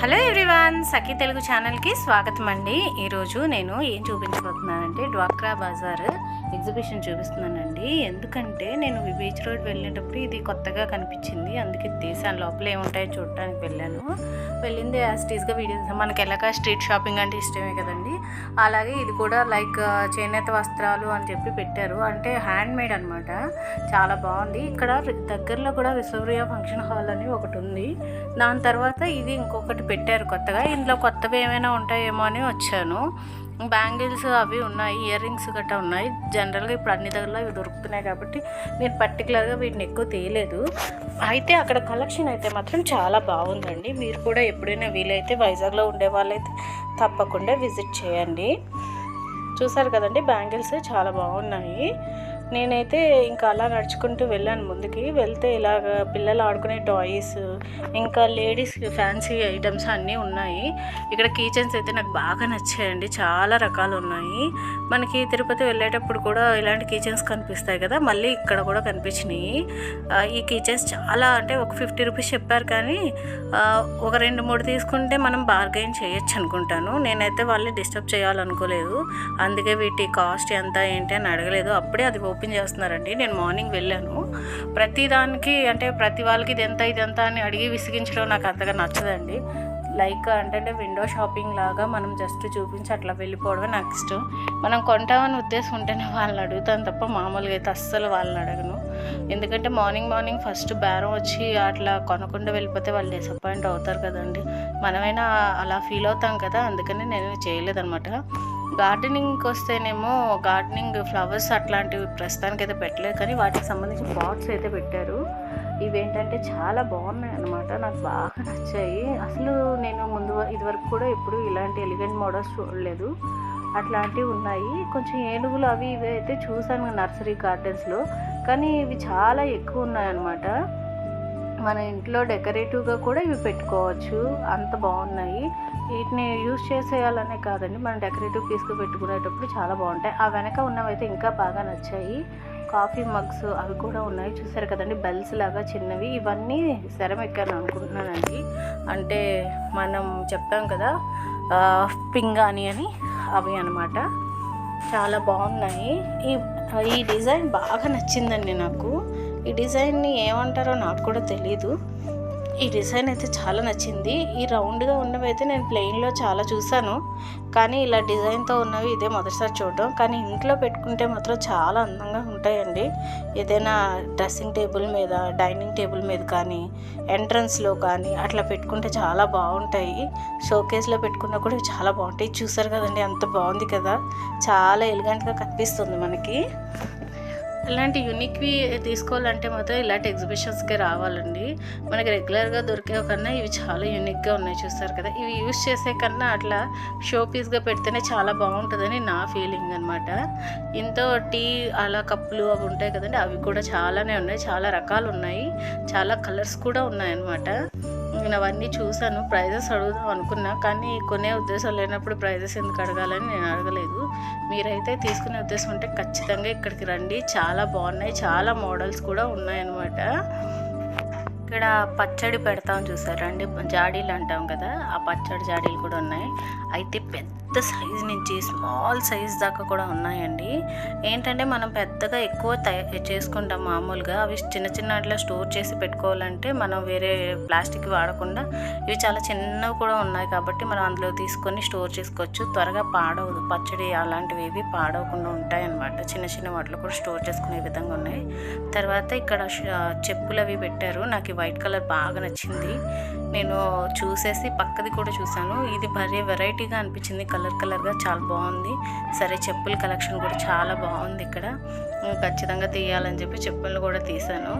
Hello everyone, సఖీ తెలుగు ఛానల్కి స్వాగతం అండి. ఈరోజు నేను ఏం చూపించబోతున్నానంటే డ్వాక్రా బజార్ ఎగ్జిబిషన్ చూపిస్తున్నానండి. ఎందుకంటే నేను బీచ్ రోడ్ వెళ్ళేటప్పుడు ఇది కొత్తగా కనిపించింది, అందుకే తీసాను. లోపల ఏముంటాయో చూడటానికి వెళ్ళింది యాస్టీస్గా వీడియోస్. మనకి ఎలాగ స్ట్రీట్ షాపింగ్ అంటే ఇష్టమే కదండి, అలాగే ఇది కూడా లైక్ చేనేత వస్త్రాలు అని చెప్పి పెట్టారు. అంటే హ్యాండ్ మేడ్ అనమాట, చాలా బాగుంది. ఇక్కడ దగ్గరలో కూడా విశ్వప్రియ ఫంక్షన్ హాల్ అని ఒకటి ఉంది. దాని తర్వాత ఇది ఇంకొకటి పెట్టారు కొత్తగా. ఇందులో కొత్తవి ఏమైనా ఉంటాయేమో అని వచ్చాను. బ్యాంగిల్స్ అవి ఉన్నాయి, ఇయర్ రింగ్స్ గట్రా ఉన్నాయి. జనరల్గా ఇప్పుడు అన్ని దగ్గరలో ఇవి దొరుకుతున్నాయి కాబట్టి నేను పర్టికులర్గా వీటిని ఎక్కువ తీయలేదు. అయితే అక్కడ కలెక్షన్ అయితే మాత్రం చాలా బాగుందండి. మీరు కూడా ఎప్పుడైనా వీలైతే వైజాగ్లో ఉండే వాళ్ళైతే తప్పకుండా విజిట్ చేయండి. చూసారు కదండి, బ్యాంగిల్స్ చాలా బాగున్నాయి. నేనైతే ఇంకా అలా నడుచుకుంటూ వెళ్ళాను. ముందుకి వెళ్తే ఇలాగ పిల్లలు ఆడుకునే టాయ్స్, ఇంకా లేడీస్ ఫ్యాన్సీ ఐటమ్స్ అన్నీ ఉన్నాయి. ఇక్కడ కీచెన్స్ అయితే నాకు బాగా నచ్చాయండి, చాలా రకాలు ఉన్నాయి. మనకి తిరుపతి వెళ్ళేటప్పుడు కూడా ఇలాంటి కీచెన్స్ కనిపిస్తాయి కదా, మళ్ళీ ఇక్కడ కూడా కనిపించినాయి. ఈ కీచెన్స్ చాలా అంటే ఒక 50 రూపీస్ చెప్పారు, కానీ ఒక 2-3 తీసుకుంటే మనం బార్గెయిన్ చేయొచ్చు అనుకుంటాను. నేనైతే వాళ్ళని డిస్టర్బ్ చేయాలనుకోలేదు, అందుకే వీటి కాస్ట్ ఎంత ఏంటి అని అడగలేదు. అప్పుడే అది ఓపెన్ చేస్తున్నారండి. నేను మార్నింగ్ వెళ్ళాను. ప్రతిదానికి అంటే ప్రతి వాళ్ళకి ఇదెంత అని అడిగి విసిగించడం నాకు అంతగా నచ్చదండి. లైక్ అంటే విండో షాపింగ్ లాగా మనం జస్ట్ చూపించి అట్లా వెళ్ళిపోవడమే నాకు ఇష్టం. మనం కొంటామని ఉద్దేశం ఉంటేనే వాళ్ళని అడుగుతాను తప్ప మామూలుగా అయితే అస్సలు వాళ్ళని అడగను. ఎందుకంటే మార్నింగ్ ఫస్ట్ బేరం వచ్చి అట్లా కొనకుండా వెళ్ళిపోతే వాళ్ళు డిసప్పాయింట్ అవుతారు కదండి. మనమైనా అలా ఫీల్ అవుతాం కదా, అందుకని నేను చేయలేదన్నమాట. గార్డెనింగ్కి వస్తేనేమో గార్డెనింగ్ ఫ్లవర్స్ అట్లాంటివి ప్రస్తుతానికైతే పెట్టలేదు, కానీ వాటికి సంబంధించిన పాట్స్ అయితే పెట్టారు. ఇవేంటంటే చాలా బాగున్నాయి అన్నమాట, నాకు బాగా నచ్చాయి. అసలు నేను ఇదివరకు కూడా ఎప్పుడు ఇలాంటి ఎలిగెంట్ మోడల్స్ చూడలేదు. అట్లాంటివి ఉన్నాయి. కొంచెం ఏనుగులు అవి ఇవి అయితే చూసాను నర్సరీ గార్డెన్స్లో, కానీ ఇవి చాలా ఎక్కువ ఉన్నాయన్నమాట. మన ఇంట్లో డెకరేటివ్గా కూడా ఇవి పెట్టుకోవచ్చు, అంత బాగున్నాయి. వీటిని యూజ్ చేసేయాలనే కాదండి, మనం డెకరేటివ్ పీస్గా పెట్టుకునేటప్పుడు చాలా బాగుంటాయి. ఆ వెనక ఉన్నవైతే ఇంకా బాగా నచ్చాయి. కాఫీ మగ్స్ అవి కూడా ఉన్నాయి, చూసారు కదండి, బెల్స్ లాగా చిన్నవి. ఇవన్నీ సెరమిక్ అని అనుకుంటున్నానండి. అంటే మనం చెప్తాం కదా పింగాణి అని, అవి అనమాట. చాలా బాగున్నాయి. ఈ డిజైన్ బాగా నచ్చిందండి నాకు. ఈ డిజైన్ని ఏమంటారో నాకు కూడా తెలీదు. ఈ డిజైన్ అయితే చాలా నచ్చింది. ఈ రౌండ్గా ఉన్నవి అయితే నేను ప్లెయిన్లో చాలా చూసాను, కానీ ఇలా డిజైన్తో ఉన్నవి ఇదే మొదటిసారి చూడడం. కానీ ఇంట్లో పెట్టుకుంటే మాత్రం చాలా అందంగా ఉంటాయండి. ఏదైనా డ్రెస్సింగ్ టేబుల్ మీద, డైనింగ్ టేబుల్ మీద కానీ, ఎంట్రన్స్లో కానీ అట్లా పెట్టుకుంటే చాలా బాగుంటాయి. షోకేస్లో పెట్టుకున్నా కూడా చాలా బాగుంటాయి. చూసారు కదండి, అంత బాగుంది కదా, చాలా ఎలిగెంట్గా కనిపిస్తుంది మనకి. ఇలాంటి యూనిక్వి తీసుకోవాలంటే మాత్రం ఇలాంటి ఎగ్జిబిషన్స్కే రావాలండి. మనకి రెగ్యులర్గా దొరికే కన్నా ఇవి చాలా యూనిక్గా ఉన్నాయి. చూస్తారు కదా, ఇవి యూజ్ చేసే కన్నా అట్లా షో పీస్గా పెడితేనే చాలా బాగుంటుందని నా ఫీలింగ్ అనమాట. ఇంతో టీ అలా కప్పులు అవి ఉంటాయి కదండి, అవి కూడా చాలానే ఉన్నాయి, చాలా రకాలు ఉన్నాయి, చాలా కలర్స్ కూడా ఉన్నాయన్నమాట. నేను అవన్నీ చూశాను. ప్రైజెస్ అడుగుదాం అనుకున్నా, కానీ కొనే ఉద్దేశం లేనప్పుడు ప్రైజెస్ ఎందుకు అడగాలని నేను అడగలేదు. మీరైతే తీసుకునే ఉద్దేశం ఉంటే ఖచ్చితంగా ఇక్కడికి రండి, చాలా బాగున్నాయి, చాలా మోడల్స్ కూడా ఉన్నాయన్నమాట. ఇక్కడ పచ్చడి పెడతాం చూసారండి, జాడీలు అంటాం కదా, ఆ పచ్చడి జాడీలు కూడా ఉన్నాయి. అయితే పెద్ద సైజ్ నుంచి స్మాల్ సైజ్ దాకా కూడా ఉన్నాయండి. ఏంటంటే మనం పెద్దగా ఎక్కువ చేసుకుంటాం మామూలుగా, అవి చిన్న వాటిలో స్టోర్ చేసి పెట్టుకోవాలంటే మనం వేరే ప్లాస్టిక్ వాడకుండా ఇవి చాలా చిన్నవి కూడా ఉన్నాయి కాబట్టి మనం అందులో తీసుకొని స్టోర్ చేసుకోవచ్చు. త్వరగా పాడవదు, పచ్చడి అలాంటివి ఏవి పాడవకుండా ఉంటాయి అన్నమాట. చిన్న వాటిలో కూడా స్టోర్ చేసుకునే విధంగా ఉన్నాయి. తర్వాత ఇక్కడ చెప్పులు అవి పెట్టారు. నాకు ఈ వైట్ కలర్ బాగా నచ్చింది. నేను చూసేసి పక్కది కూడా చూసాను, ఇది భలే వెరైటీగా అనిపించింది, కలర్గా చాలా బాగుంది. సరే, చెప్పుల కలెక్షన్ కూడా చాలా బాగుంది ఇక్కడ. ఖచ్చితంగా తీయాలని చెప్పి చెప్పులు కూడా తీసాను.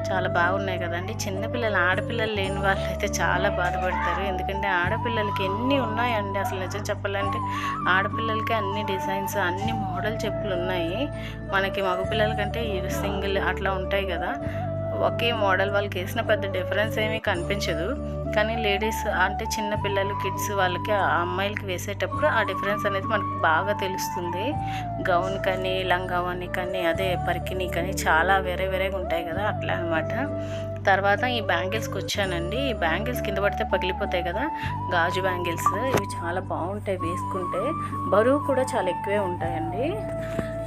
చాలా బాగున్నాయి కదండి. చిన్నపిల్లలు, ఆడపిల్లలు లేని వాళ్ళు అయితే చాలా బాధపడతారు. ఎందుకంటే ఆడపిల్లలకి ఎన్ని ఉన్నాయండి, అసలు నిజం చెప్పాలంటే ఆడపిల్లలకి అన్ని డిజైన్స్, అన్ని మోడల్ చెప్పులు ఉన్నాయి. మనకి మగపిల్లల కంటే సింగిల్ అట్లా ఉంటాయి కదా, ఒకే మోడల్ వాళ్ళకి వేసిన పెద్ద డిఫరెన్స్ ఏమీ కనిపించదు. కానీ లేడీస్ అంటే చిన్న పిల్లలు, కిడ్స్ వాళ్ళకి, ఆ అమ్మాయిలకి వేసేటప్పుడు ఆ డిఫరెన్స్ అనేది మనకు బాగా తెలుస్తుంది. గౌన్ కానీ, లంగావాణి కానీ, అదే పరికిణి కానీ చాలా వేరేగా ఉంటాయి కదా, అట్లా అనమాట. తర్వాత ఈ బ్యాంగిల్స్కి వచ్చానండి. ఈ బ్యాంగిల్స్ కింద పడితే పగిలిపోతాయి కదా, గాజు బ్యాంగిల్స్. ఇవి చాలా బాగుంటాయి వేసుకుంటే, బరువు కూడా చాలా ఎక్కువే ఉంటాయండి,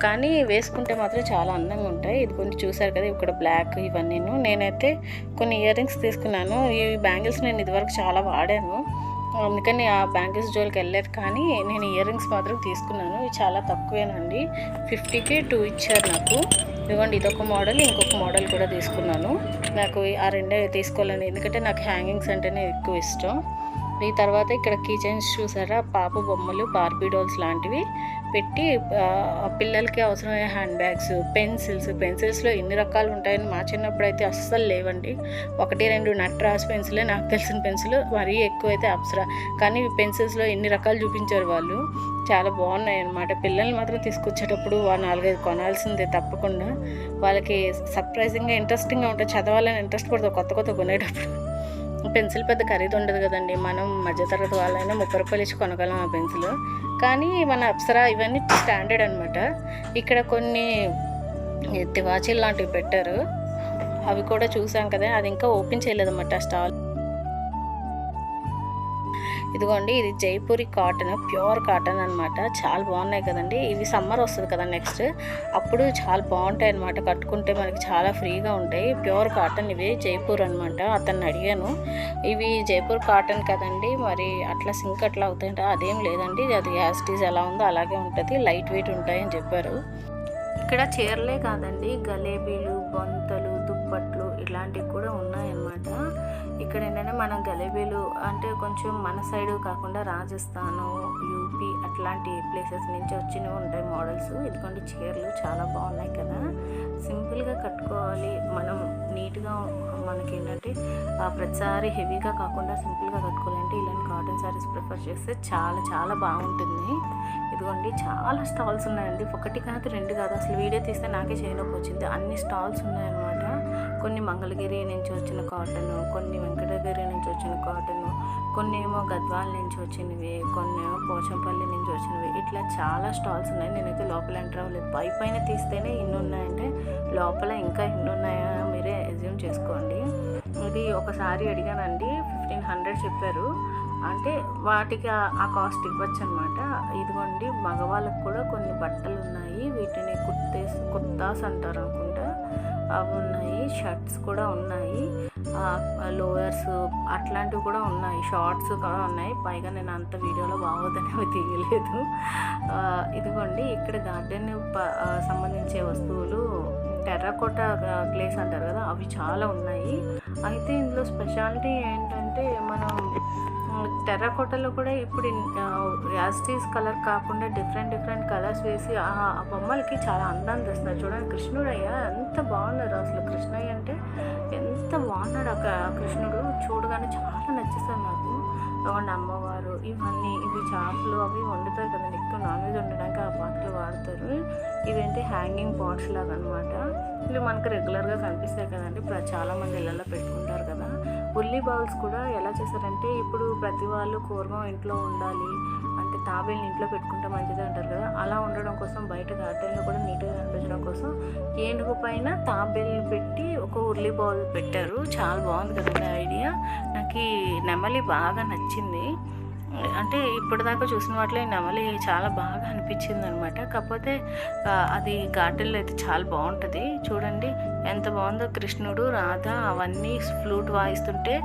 కానీ వేసుకుంటే మాత్రం చాలా అందంగా ఉంటాయి. ఇది కొంచెం చూసారు కదా, ఇక్కడ బ్లాక్ ఇవన్నీ. నేనైతే కొన్ని ఇయర్ రింగ్స్ తీసుకున్నాను. ఈ బ్యాంగిల్స్ నేను ఇదివరకు చాలా వాడాను, అందుకని ఆ బ్యాంగిల్స్ జోలికి వెళ్ళలేదు. కానీ నేను ఇయర్ రింగ్స్ మాత్రం తీసుకున్నాను. ఇవి చాలా తక్కువేనండి, 50కి 2 ఇచ్చారు నాకు. ఇదిగోండి, ఇదొక మోడల్, ఇంకొక మోడల్ కూడా తీసుకున్నాను. నాకు ఆ రెండే తీసుకోవాలని, ఎందుకంటే నాకు హ్యాంగింగ్స్ అంటేనే ఎక్కువ ఇష్టం. ఈ తర్వాత ఇక్కడ కిచెన్స్ చూసారా, పాప బొమ్మలు, బార్బీ డాల్స్ లాంటివి పెట్టి పిల్లలకి అవసరమైన హ్యాండ్ బ్యాగ్స్, పెన్సిల్స్లో ఎన్ని రకాలు ఉంటాయని మా చిన్నప్పుడు అయితే అస్సలు లేవండి. 1-2 నట్రాజ్ పెన్సిలే నాకు తెలిసిన పెన్సిల్, మరీ ఎక్కువైతే అప్సరా. కానీ పెన్సిల్స్లో ఎన్ని రకాలు చూపించారు వాళ్ళు, చాలా బాగున్నాయి అన్నమాట. పిల్లల్ని మాత్రం తీసుకొచ్చేటప్పుడు 4-5 కొనాల్సిందే తప్పకుండా. వాళ్ళకి సర్ప్రైజింగ్గా ఇంట్రెస్టింగ్గా ఉంటుంది, చదవాలని ఇంట్రెస్ట్ పడుతుంది కొత్త కొనేటప్పుడు. పెన్సిల్ పెద్ద ఖరీదు ఉండదు కదండి, మనం మధ్యతరగతి వాళ్ళైనా 30 రూపాయలు ఇచ్చి కొనగలం ఆ పెన్సిల్. కానీ మన అప్సరా ఇవన్నీ స్టాండర్డ్ అనమాట. ఇక్కడ కొన్ని తివాచీలు లాంటివి పెట్టారు, అవి కూడా చూసాం కదా. అది ఇంకా ఓపెన్ చేయలేదన్నమాట స్టాల్. ఇదిగోండి, ఇది జైపూరి కాటన్, ప్యూర్ కాటన్ అనమాట. చాలా బాగున్నాయి కదండి. ఇవి సమ్మర్ వస్తుంది కదా నెక్స్ట్, అప్పుడు చాలా బాగుంటాయి అనమాట. కట్టుకుంటే మనకి చాలా ఫ్రీగా ఉంటాయి. ప్యూర్ కాటన్, ఇవి జైపూర్ అనమాట. అతన్ని అడిగాను, ఇవి జైపూర్ కాటన్ కదండి, మరి అట్లా సింక్ అట్లా అవుతాయంటే అదేం లేదండి, అది యాజ్ ఇట్ ఈజ్ ఎలా ఉందో అలాగే ఉంటుంది, లైట్ వెయిట్ ఉంటాయని చెప్పారు. ఇక్కడ చీరలే కాదండి, గలేబీలు, బొంతలు, దుప్పట్లు ఇలాంటివి కూడా ఉన్నాయన్నమాట. ఇక్కడ ఏంటంటే మనం గలేబీలు అంటే కొంచెం మన సైడు కాకుండా రాజస్థాన్, యూపీ అట్లాంటి ప్లేసెస్ నుంచి వచ్చినవి ఉంటాయి మోడల్స్. ఇదిగోండి, చీరలు చాలా బాగున్నాయి కదా, సింపుల్గా కట్టుకోవాలి మనం, నీట్గా. మనకి ఏంటంటే ప్రతిసారి హెవీగా కాకుండా సింపుల్గా కట్టుకోవాలంటే ఇలాంటి కాటన్ శారీస్ ప్రిఫర్ చేస్తే చాలా చాలా బాగుంటుంది. ఇదిగోండి, చాలా స్టాల్స్ ఉన్నాయండి, 1 కాదు 2 కాదు, అసలు వీడియో తీస్తే నాకే చేయనొప్పి వచ్చింది, అన్ని స్టాల్స్ ఉన్నాయన్నమాట. కొన్ని మంగళగిరి నుంచి వచ్చిన కాటన్, కొన్ని వెంకటగిరి నుంచి వచ్చిన కాటన్, కొన్ని ఏమో గద్వాల నుంచి వచ్చినవి, కొన్ని ఏమో పోచంపల్లి నుంచి వచ్చినవి, ఇట్లా చాలా స్టాల్స్ ఉన్నాయి. నేనైతే లోపల ఎంటర్ అవ్వలేదు, పైన తీస్తేనే ఇన్ని ఉన్నాయంటే లోపల ఇంకా ఇన్ని ఉన్నాయా మీరే అజ్యూమ్ చేసుకోండి. ఇది ఒకసారి అడిగానండి, 1500 చెప్పారు, అంటే వాటికి ఆ కాస్ట్ ఇవ్వచ్చు అనమాట. ఇదిగోండి, మగవాళ్ళకు కూడా కొన్ని బట్టలు ఉన్నాయి, వీటిని కుర్తాస్ అంటారు అనుకుంటా, అవి ఉన్నాయి. షర్ట్స్ కూడా ఉన్నాయి, లోయర్స్ అట్లాంటివి కూడా ఉన్నాయి, షార్ట్స్ కూడా ఉన్నాయి. పైగా నేను అంత వీడియోలో బాగోదని అవి తీయలేదు. ఇదిగోండి, ఇక్కడ గార్డెన్ సంబంధించే వస్తువులు, టెర్రకోట గ్లేస్ అంటారు కదా, అవి చాలా ఉన్నాయి. అయితే ఇందులో స్పెషాలిటీ ఏంటంటే, మనం టెర్రకోటలో కూడా ఇప్పుడు యాస్టీస్ కలర్ కాకుండా డిఫరెంట్ కలర్స్ వేసి ఆ బొమ్మలకి చాలా అందాన్ని తెస్తున్నారు. చూడండి, కృష్ణుడయ్య ఎంత బాగున్నారు అసలు. కృష్ణయ్య అంటే ఎంత బాగున్నాడు ఆ కృష్ణుడు, చూడగానే చాలా నచ్చేస్తారు నాకు. ఇవ్వండి, అమ్మవారు, ఇవి చేపలు అవి వండుతారు కదండి, ఎక్కువ నాన్ వెజ్ వండడానికి ఆ పాత్రలు వాడతారు. ఇవేంటి హ్యాంగింగ్ పాట్స్ లాగా అనమాట. ఇవి మనకు రెగ్యులర్గా కనిపిస్తాయి కదండి, చాలామంది ఇళ్ళల్లో పెట్టుకుంటారు కదా. ఉల్లి బౌల్స్ కూడా ఎలా చేశారంటే, ఇప్పుడు ప్రతి వాళ్ళు కూర్మం ఇంట్లో ఉండాలి అంటే తాబేళ్ళని ఇంట్లో పెట్టుకుంటే మంచిది అంటారు కదా, అలా ఉండడం కోసం బయట గార్డెన్లో కూడా నీట్గా కనిపించడం కోసం ఏనుగు పైన తాబేళ్ళు పెట్టి ఒక ఉల్లి బౌల్ పెట్టారు. చాలా బాగుంది కదండి ఐడియా. నాకు ఈ నెమలి బాగా నచ్చింది, అంటే ఇప్పటిదాకా చూసిన వాటిలో ఈ నెమలి చాలా బాగా అనిపించింది అనమాట. కాకపోతే అది గార్డెన్లో అయితే చాలా బాగుంటుంది. చూడండి ఎంత బాగుందో, కృష్ణుడు, రాధ అవన్నీ ఫ్లూట్ వాయిస్తుంటే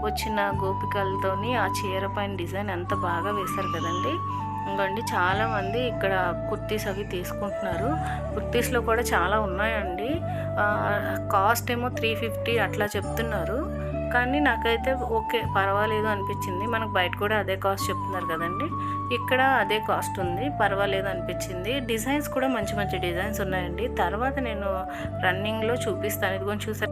వచ్చిన గోపికలతోని ఆ చీర పైన డిజైన్ ఎంత బాగా వేశారు కదండి. ఇంకోండి, చాలామంది ఇక్కడ కుర్తీస్ అవి తీసుకుంటున్నారు. కుర్తీస్లో కూడా చాలా ఉన్నాయండి, కాస్ట్ ఏమో 350 అట్లా చెప్తున్నారు. కానీ నాకైతే ఓకే, పర్వాలేదు అనిపించింది. మనకు బయట కూడా అదే కాస్ట్ చెప్తున్నారు కదండి, ఇక్కడ అదే కాస్ట్ ఉంది, పర్వాలేదు అనిపించింది. డిజైన్స్ కూడా మంచి డిజైన్స్ ఉన్నాయండి. తర్వాత నేను రన్నింగ్లో చూపిస్తాను. ఇదిగో చూసారు,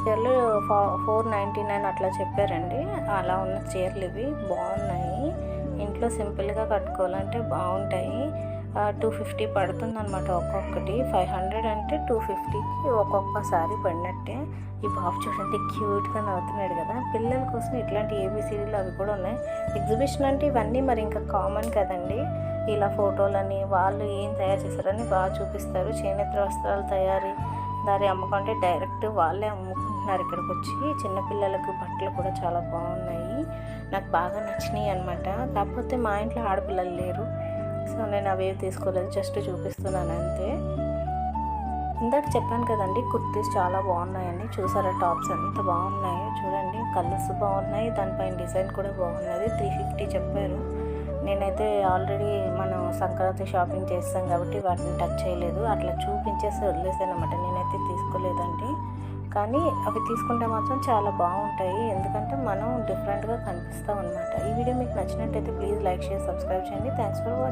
చీరలు 499 అట్లా చెప్పారండి. అలా ఉన్న చీరలు ఇవి బాగున్నాయి, ఇంట్లో సింపుల్గా కట్టుకోవాలంటే బాగుంటాయి. 250 పడుతుంది అనమాట ఒక్కొక్కటి. 500 అంటే 250కి ఒక్కొక్కసారి పడినట్టే. ఈ బాబు చూడండి క్యూట్గా నవ్వుతున్నాడు కదా. పిల్లల కోసం ఇట్లాంటి ఏబిసిడీలు అవి కూడా ఉన్నాయి. ఎగ్జిబిషన్ అంటే ఇవన్నీ మరి ఇంకా కామన్ కదండి. ఇలా ఫోటోలని వాళ్ళు ఏం తయారు చేశారని బాగా చూపిస్తారు. చేనేత వస్త్రాలు తయారీ దారి అమ్మకం అంటే డైరెక్ట్ వాళ్ళే అమ్ముకుంటున్నారు ఇక్కడికి వచ్చి. చిన్నపిల్లలకు బట్టలు కూడా చాలా బాగున్నాయి, నాకు బాగా నచ్చినాయి అనమాట. కాకపోతే మా ఇంట్లో ఆడపిల్లలు లేరు, సో నేను అవేవి తీసుకోలేదు, జస్ట్ చూపిస్తున్నాను అంతే. ఇందాక చెప్పాను కదండి, కుర్తీస్ చాలా బాగున్నాయండి. చూసారా టాప్స్ ఎంత బాగున్నాయో చూడండి, కలర్స్ బాగున్నాయి, దానిపైన డిజైన్ కూడా బాగున్నది. 350 చెప్పారు. నేనైతే ఆల్రెడీ మనం సంక్రాంతి షాపింగ్ చేస్తాం కాబట్టి వాటిని టచ్ చేయలేదు, అట్లా చూపించేసి వదిలేసాను అనమాట. నేనైతే తీసుకోలేదండి, కానీ అవి తీసుకుంటే మాత్రం చాలా బాగుంటాయి, ఎందుకంటే మనం డిఫరెంట్గా కనిపిస్తాం అనమాట. ఈ వీడియో మీకు నచ్చినట్టయితే ప్లీజ్ లైక్, షేర్, సబ్స్క్రైబ్ చేయండి. Thanks for watching.